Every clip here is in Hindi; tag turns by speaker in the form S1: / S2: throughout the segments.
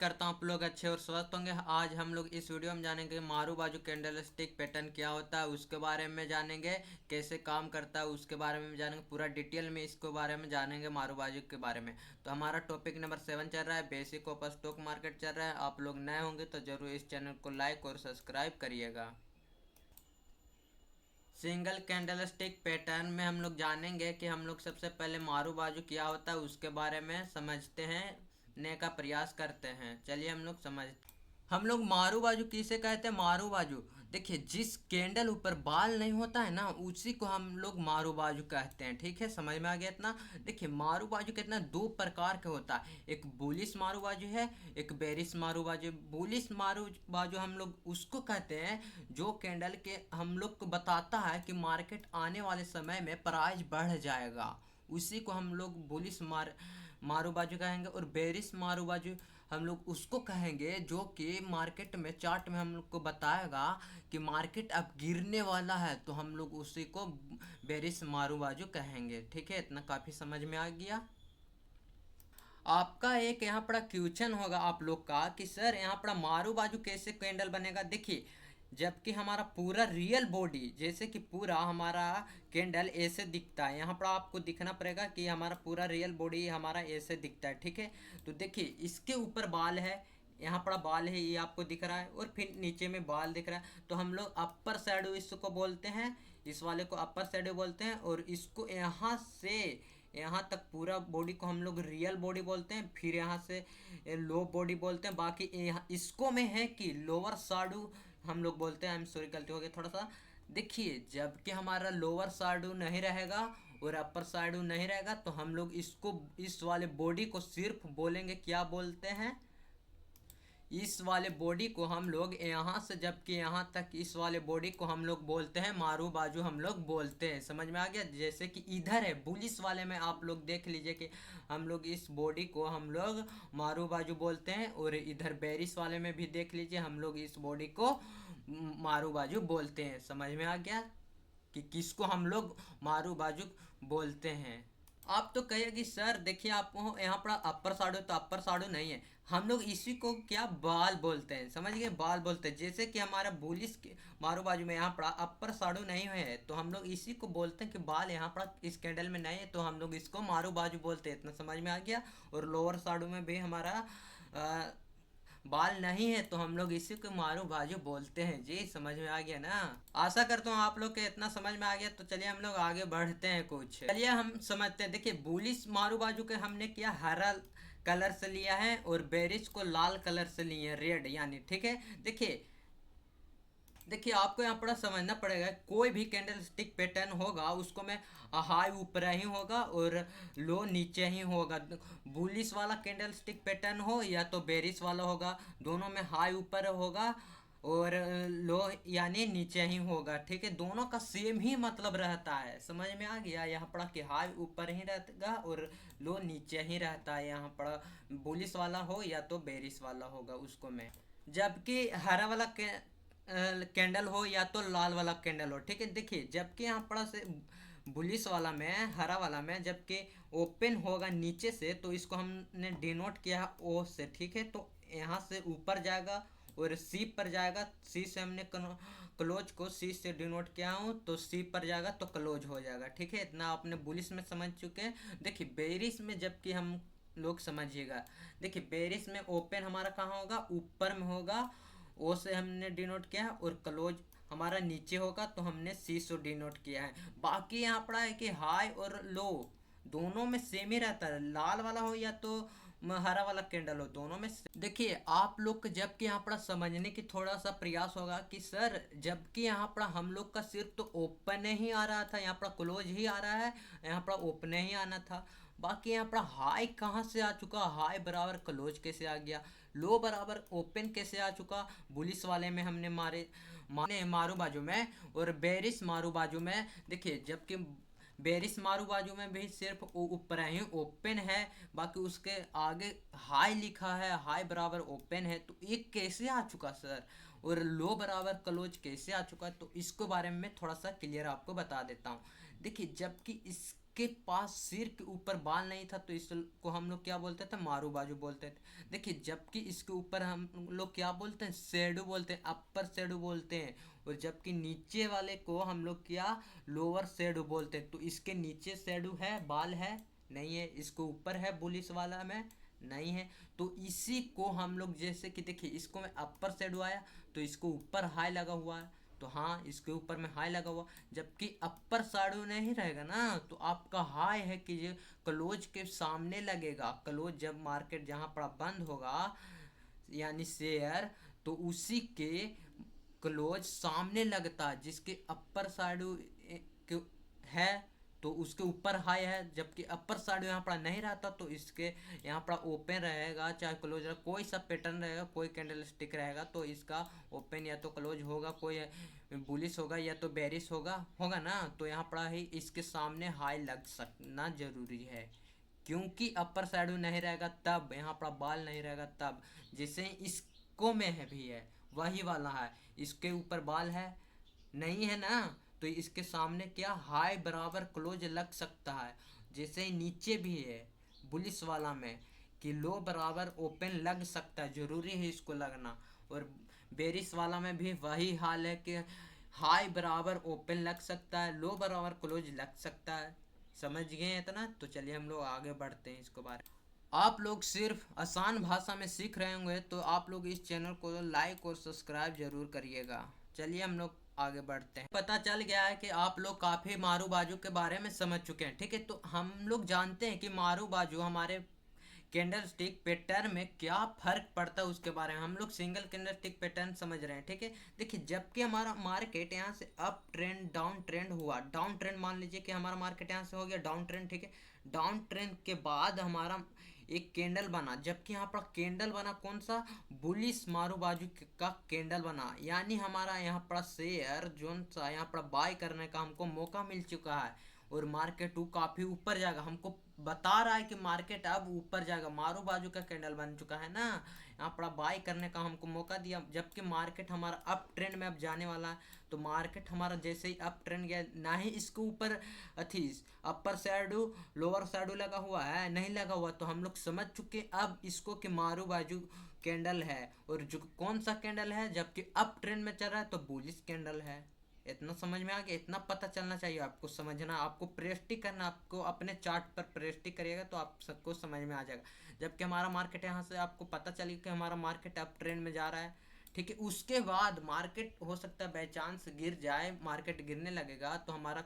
S1: करता हूँ आप लोग अच्छे और स्वस्थ होंगे। आज हम लोग इस वीडियो में जानेंगे मारू बाजू कैंडल स्टिक पैटर्न क्या होता है, उसके बारे में जानेंगे। कैसे काम करता है उसके बारे में जानेंगे, पूरा डिटेल में इसके बारे में जानेंगे, मारू बाजू के बारे में। तो हमारा टॉपिक नंबर 7 चल रहा है, बेसिक ऑफ स्टॉक मार्केट चल रहा है। आप लोग नए होंगे तो जरूर इस चैनल को लाइक और सब्सक्राइब करिएगा। सिंगल कैंडल स्टिक पैटर्न में हम लोग जानेंगे कि हम लोग सबसे पहले मारू बाजू क्या होता है उसके बारे में समझते हैं, ने का प्रयास करते हैं। चलिए हम लोग मारू बाजू किसे कहते हैं। मारू बाजू देखिए, जिस कैंडल ऊपर बाल नहीं होता है ना, उसी को हम लोग मारू बाजू कहते हैं। ठीक है, समझ में आ गया इतना। देखिए मारू बाजू कितना दो प्रकार के होता है, एक बुलिश मारू बाजू है, एक बेरिश मारू बाजू। बुलिश मारू बाजू हम लोग उसको कहते हैं जो कैंडल के हम लोग को बताता है कि मार्केट आने वाले समय में प्राइस बढ़ जाएगा, उसी को हम लोग बुलिश मारू बाजू कहेंगे। और बेरिश मारू बाजू हम लोग उसको कहेंगे जो कि मार्केट में चार्ट में हम लोग को बताएगा कि मार्केट अब गिरने वाला है, तो हम लोग उसी को बेरिश मारू बाजू कहेंगे। ठीक है, इतना काफ़ी समझ में आ गया। आपका एक यहाँ पर क्वेश्चन होगा आप लोग का कि सर यहाँ पर मारू बाजू कैसे कैंडल बनेगा। देखिए, जबकि हमारा पूरा रियल बॉडी, जैसे कि पूरा हमारा कैंडल ऐसे दिखता है, यहाँ पर आपको दिखना पड़ेगा कि हमारा पूरा रियल बॉडी हमारा ऐसे दिखता है। ठीक है, तो देखिए इसके ऊपर बाल है, यहाँ पर बाल है, ये आपको दिख रहा है, और फिर नीचे में बाल दिख रहा है। तो हम लोग अपर शैडो इसको बोलते हैं, इस वाले को अपर शैडो बोलते हैं। और इसको यहाँ से यहाँ तक पूरा बॉडी को हम लोग रियल बॉडी बोलते हैं। फिर यहाँ से लो बॉडी बोलते हैं। बाकी यहाँ इसको में है कि लोअर शैडो हम लोग बोलते हैं। आई एम सॉरी, गलती हो गई थोड़ा सा। देखिए, जबकि हमारा लोअर शैडो नहीं रहेगा और अपर शैडो नहीं रहेगा, तो हम लोग इसको, इस वाले बॉडी को सिर्फ बोलेंगे, क्या बोलते हैं, इस वाले बॉडी को हम लोग यहाँ से जबकि यहाँ तक, इस वाले बॉडी को हम लोग बोलते हैं मारू बाजू हम लोग बोलते हैं। समझ में आ गया। जैसे कि इधर है बुलिस वाले में आप लोग देख लीजिए कि हम लोग इस बॉडी को हम लोग मारू बाजू बोलते हैं, और इधर बेरिस वाले में भी देख लीजिए हम लोग इस बॉडी को मारू बाजू बोलते हैं। समझ में आ गया कि किसको हम लोग मारू बाजू बोलते हैं। आप तो कहिए कि सर देखिए, आपको यहाँ पर अपर साड़ू, तो अपर साड़ू नहीं है, हम लोग इसी को क्या बाल बोलते हैं। समझ गए, बाल बोलते हैं। जैसे कि हमारा बुलिस के मारू बाजू में यहाँ पर अपर साड़ू नहीं है, तो हम लोग इसी को बोलते हैं कि बाल यहाँ पर इस कैंडल में नहीं है, तो हम लोग इसको मारू बाजू बोलते हैं। इतना समझ में आ गया। और लोअर साड़ू में भी हमारा बाल नहीं है, तो हम लोग इसी को मारू बाजू बोलते हैं। जी समझ में आ गया ना। आशा करता हूँ आप लोग के इतना समझ में आ गया। तो चलिए हम लोग आगे बढ़ते हैं, कुछ चलिए हम समझते हैं। देखिए, बुलिश मारू बाजू के हमने किया हरा कलर से लिया है, और बेरिश को लाल कलर से लिए हैं, रेड यानी। ठीक है, देखिए देखिए आपको यहाँ पर समझना पड़ेगा, कोई भी कैंडल स्टिक पैटर्न होगा उसको में हाई ऊपर ही होगा और लो नीचे ही होगा। बुलिश वाला कैंडल स्टिक पैटर्न हो या तो बेरिश वाला होगा, दोनों में हाई ऊपर होगा और लो यानी नीचे ही होगा। ठीक है, दोनों का सेम ही मतलब रहता है। समझ में आ गया। यहाँ पर कि हाई ऊपर ही रहेगा और लो नीचे ही रहता है, यहाँ पर बुलिश वाला हो या तो बेरिश वाला होगा उसको में। जबकि हरा वाला कैंडल हो या तो लाल वाला कैंडल हो। ठीक है, देखिए जबकि यहाँ पर से बुलिस वाला में, हरा वाला में जबकि ओपन होगा नीचे से, तो इसको हमने डिनोट किया ओ से। ठीक है, तो यहाँ से ऊपर जाएगा और सी पर जाएगा। सी से हमने क्लोज को सी से डिनोट किया हूँ, तो सी पर जाएगा तो क्लोज हो जाएगा। ठीक है, इतना आपने बुलिस में समझ चुके हैं। देखिए बेरिस में जबकि हम लोग समझिएगा, देखिए बेरिस में ओपन हमारा कहाँ होगा, ऊपर में होगा, ओ से हमने डिनोट किया है, और क्लोज हमारा नीचे होगा, तो हमने सी से डिनोट किया है। बाकी यहाँ पड़ा है कि हाई और लो दोनों में सेम ही रहता है, लाल वाला हो या तो हरा वाला कैंडल हो, दोनों में देखिए आप लोग जबकि यहाँ पर समझने की थोड़ा सा प्रयास होगा कि सर जबकि यहाँ पर हम लोग का सिर्फ तो ओपन ही आ रहा था, यहाँ पर क्लोज ही आ रहा है, यहाँ पर ओपन ही आना था। बाकी यहाँ पर हाई कहाँ से आ चुका, हाई बराबर क्लोज कैसे आ गया, लो बराबर ओपन कैसे आ चुका, बुलिस वाले में हमने माने मारू बाजू में। और बेरिस मारू बाजू में देखिए, जबकि बेरिस मारू बाजू में भी सिर्फ ऊपर ही ओपन है, बाकी उसके आगे हाई लिखा है, हाई बराबर ओपन है, तो ये कैसे आ चुका सर, और लो बराबर क्लोज कैसे आ चुका, तो इसको बारे में थोड़ा सा क्लियर आपको बता देता हूँ। देखिए, जबकि इस इसके पास सिर के ऊपर बाल नहीं था तो इसको हम लोग क्या बोलते थे, मारू बाजू बोलते थे। देखिए जबकि इसके ऊपर हम लोग क्या बोलते हैं, शेडो बोलते हैं, अपर शेडो बोलते हैं। और जबकि नीचे वाले को हम लोग क्या, लोअर शेडो बोलते हैं। तो इसके नीचे शेडो है, बाल है नहीं है, इसको ऊपर है बुलिस वाला में नहीं है। तो इसी को हम लोग जैसे कि देखिए इसको में अपर शेडो आया तो इसको ऊपर हाई लगा हुआ है, तो हाँ इसके ऊपर में हाई लगा हुआ। जबकि अपर शेडो नहीं रहेगा ना तो आपका हाई है कि ये क्लोज के सामने लगेगा। क्लोज जब मार्केट जहाँ पर बंद होगा यानी शेयर, तो उसी के क्लोज सामने लगता है, जिसके अपर साइड है तो उसके ऊपर हाई है। जबकि अपर साइड यहाँ पर नहीं रहता तो इसके यहाँ पर ओपन रहेगा, चाहे क्लोज रहेगा, कोई सा पैटर्न रहेगा, कोई कैंडल स्टिक रहेगा तो इसका ओपन या तो क्लोज होगा, कोई बुलिश होगा या तो बेरिश होगा होगा ना। तो यहाँ पर ही इसके सामने हाई लग सकना जरूरी है, क्योंकि अपर साइड नहीं रहेगा तब, यहाँ पर बाल नहीं रहेगा तब। जैसे इसको में है भी है वही वाला है, इसके ऊपर बाल है नहीं है ना, तो इसके सामने क्या हाई बराबर क्लोज लग सकता है। जैसे ही नीचे भी है बुलिस वाला में कि लो बराबर ओपन लग सकता है, जरूरी है इसको लगना। और बेरिस वाला में भी वही हाल है कि हाई बराबर ओपन लग सकता है, लो बराबर क्लोज लग सकता है। समझ गए इतना? तो चलिए हम लोग आगे बढ़ते हैं इसको बारे। आप लोग सिर्फ आसान भाषा में सीख रहे होंगे तो आप लोग इस चैनल को लाइक और सब्सक्राइब जरूर करिएगा। चलिए हम लोग आगे बढ़ते हैं। पता चल गया है कि आप लोग काफ़ी मारू बाजू के बारे में समझ चुके हैं, ठीक है। तो हम लोग जानते हैं कि मारू बाजू हमारे कैंडल स्टिक पैटर्न में क्या फर्क पड़ता है उसके बारे में हम लोग सिंगल कैंडल स्टिक पैटर्न समझ रहे हैं, ठीक है। देखिए जबकि हमारा मार्केट यहाँ से अप ट्रेंड डाउन ट्रेंड हुआ, डाउन ट्रेंड मान लीजिए कि हमारा मार्केट यहाँ से हो गया डाउन ट्रेंड, ठीक है। डाउन ट्रेंड के बाद हमारा एक कैंडल बना, जबकि यहाँ पर कैंडल बना कौन सा, बुलिश मारू बाजू का कैंडल बना। यानी हमारा यहाँ पर शेयर जोन सा यहाँ पर बाय करने का हमको मौका मिल चुका है और मार्केट काफी ऊपर जाएगा, हमको बता रहा है कि मार्केट अब ऊपर जाएगा। मारू बाजू का कैंडल बन चुका है ना, यहाँ पर बाय करने का हमको मौका दिया। जबकि मार्केट हमारा अप ट्रेंड में अब जाने वाला है, तो मार्केट हमारा जैसे ही अप ट्रेंड गया, ना ही इसके ऊपर अथी अपर सैडो लोअर सैडो लगा हुआ है, नहीं लगा हुआ, तो हम लोग समझ चुके अब इसको कि मारू बाजू कैंडल है। और जो कौन सा कैंडल है, जबकि अप ट्रेंड में चल रहा है तो बुलिश कैंडल है। इतना समझ में आ गया, इतना पता चलना चाहिए आपको, समझना, आपको प्रेस्टिक करना, आपको अपने चार्ट पर प्रेस्टिक करिएगा तो आप सबको समझ में आ जाएगा। जबकि हमारा मार्केट यहाँ से आपको पता चलेगा कि हमारा मार्केट अप ट्रेंड में जा रहा है, ठीक है। उसके बाद मार्केट हो सकता है बाई चांस गिर जाए, मार्केट गिरने लगेगा तो हमारा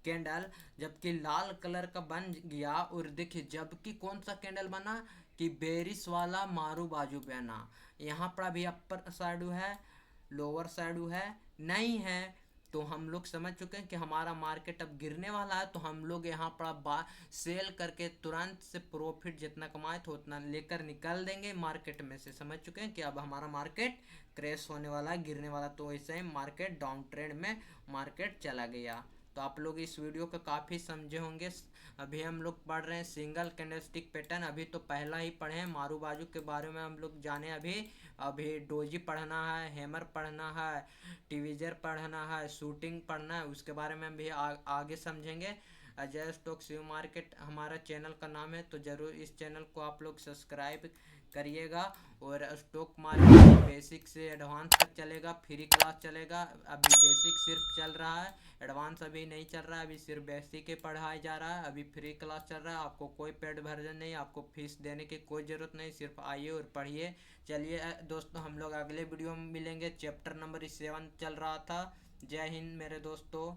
S1: कैंडल जबकि लाल कलर का बन गया। और देखिए जबकि कौन सा कैंडल बना कि बेरिस वाला मारू बाजू बना। यहाँ पर अभी अपर साइड है, लोअर साइड है नहीं है, तो हम लोग समझ चुके हैं कि हमारा मार्केट अब गिरने वाला है। तो हम लोग यहाँ पर सेल करके तुरंत से प्रॉफिट जितना कमाए थे उतना लेकर निकल देंगे मार्केट में से। समझ चुके हैं कि अब हमारा मार्केट क्रैश होने वाला है, गिरने वाला। तो ऐसे ही मार्केट डाउन ट्रेंड में मार्केट चला गया। तो आप लोग इस वीडियो को काफ़ी समझे होंगे। अभी हम लोग पढ़ रहे हैं सिंगल कैंडलस्टिक पैटर्न, अभी तो पहला ही पढ़े हैं। मारू बाजू के बारे में हम लोग जाने, अभी अभी डोजी पढ़ना है, हैमर पढ़ना है, टिविजर पढ़ना है, शूटिंग पढ़ना है, उसके बारे में हम भी आगे समझेंगे। अजय स्टॉक शिव मार्केट हमारा चैनल का नाम है, तो ज़रूर इस चैनल को आप लोग सब्सक्राइब करिएगा। और स्टॉक मार्केट बेसिक से एडवांस तक चलेगा, फ्री क्लास चलेगा। अभी बेसिक सिर्फ चल रहा है, एडवांस अभी नहीं चल रहा है, अभी सिर्फ बेसिक ही पढ़ाया जा रहा है। अभी फ्री क्लास चल रहा है, आपको कोई पेड वर्जन नहीं, आपको फीस देने की कोई ज़रूरत नहीं, सिर्फ आइए और पढ़िए। चलिए दोस्तों हम लोग अगले वीडियो में मिलेंगे। चैप्टर नंबर 7 चल रहा था। जय हिंद मेरे दोस्तों।